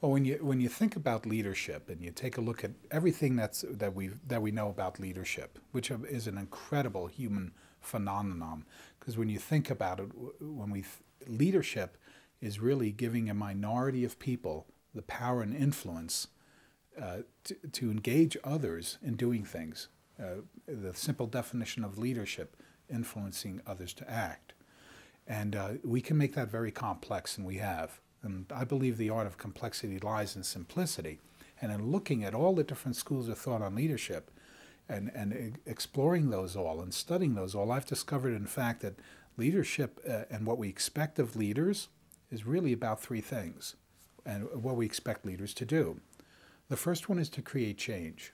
Well, when you think about leadership and you take a look at everything that we know about leadership, which is an incredible human phenomenon, because when you think about it, leadership is really giving a minority of people the power and influence to engage others in doing things. The simple definition of leadership, influencing others to act. And we can make that very complex, and we have. And I believe the art of complexity lies in simplicity. And in looking at all the different schools of thought on leadership and exploring those all and studying those all, I've discovered, in fact, that leadership and what we expect of leaders is really about three things, and what we expect leaders to do. The first one is to create change.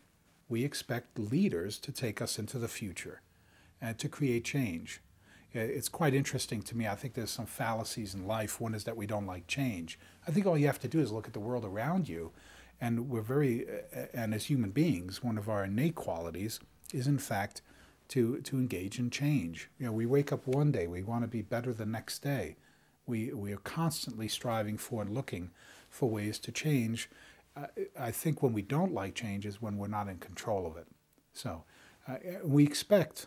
We expect leaders to take us into the future and to create change. It's quite interesting to me. I think there's some fallacies in life. One is that we don't like change. I think all you have to do is look at the world around you, and and as human beings, one of our innate qualities is, in fact, to engage in change. We wake up one day, we want to be better the next day. We are constantly striving for and looking for ways to change. I think when we don't like change is when we're not in control of it. So we expect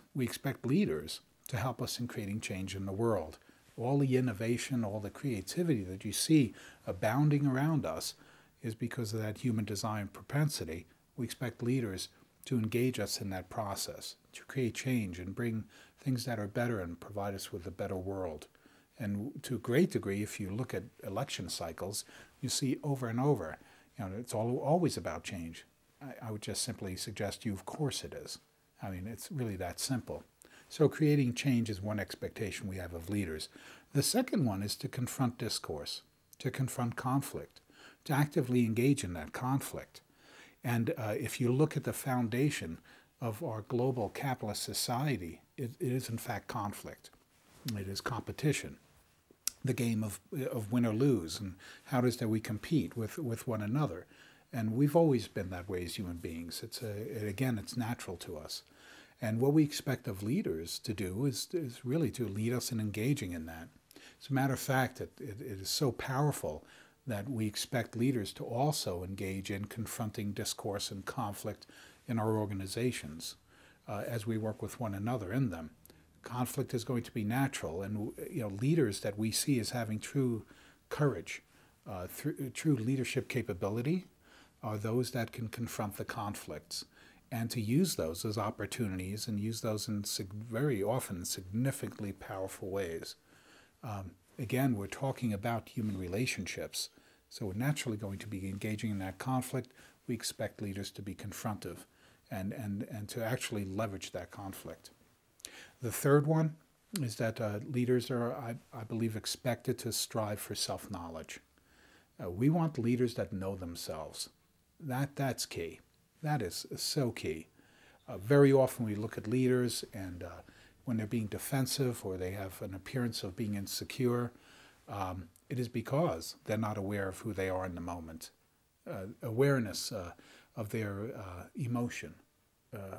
leaders to help us in creating change in the world. All the innovation, all the creativity that you see abounding around us is because of that human design propensity. We expect leaders to engage us in that process, to create change and bring things that are better and provide us with a better world. And to a great degree, if you look at election cycles, you see over and over, it's always about change. I would just simply suggest to you, of course it is. I mean, it's really that simple. So creating change is one expectation we have of leaders. The second one is to confront discourse, to confront conflict, to actively engage in that conflict. And if you look at the foundation of our global capitalist society, it is in fact conflict. It is competition, the game of win or lose, and how it is that we compete with one another. And we've always been that way as human beings. Again, it's natural to us. And what we expect of leaders to do is really to lead us in engaging in that. As a matter of fact, it is so powerful that we expect leaders to also engage in confronting discourse and conflict in our organizations as we work with one another in them. Conflict is going to be natural, and leaders that we see as having true courage, true leadership capability, are those that can confront the conflicts and to use those as opportunities and use those in very often significantly powerful ways. Again, we're talking about human relationships, so we're naturally going to be engaging in that conflict. We expect leaders to be confrontive and to actually leverage that conflict. The third one is that leaders are, I believe, expected to strive for self-knowledge. We want leaders that know themselves. That's key. That is so key. Very often we look at leaders and when they're being defensive or they have an appearance of being insecure, it is because they're not aware of who they are in the moment. Awareness of their emotion,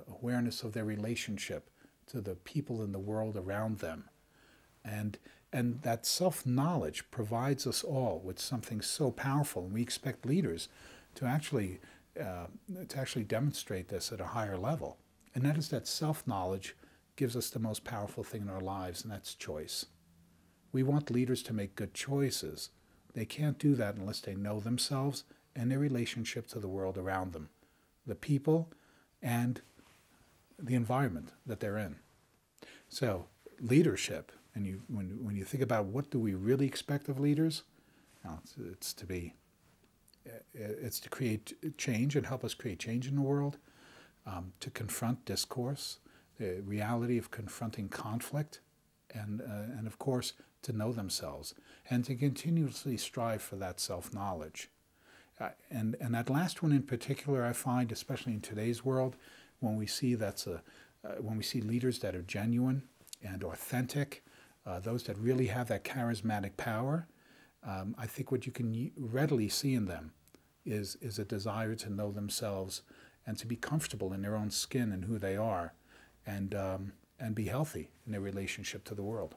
awareness of their relationship to the people in the world around them. And that self-knowledge provides us all with something so powerful, and we expect leaders to actually demonstrate this at a higher level. And that is that self-knowledge gives us the most powerful thing in our lives, and that's choice. We want leaders to make good choices. They can't do that unless they know themselves and their relationship to the world around them, the people and the environment that they're in. So leadership, and when you think about what do we really expect of leaders, it's to create change and help us create change in the world, to confront discourse, the reality of confronting conflict, and of course to know themselves and to continuously strive for that self-knowledge. And that last one in particular, I find, especially in today's world, when we see leaders that are genuine and authentic, those that really have that charismatic power, I think what you can readily see in them is a desire to know themselves and to be comfortable in their own skin and who they are, and be healthy in their relationship to the world.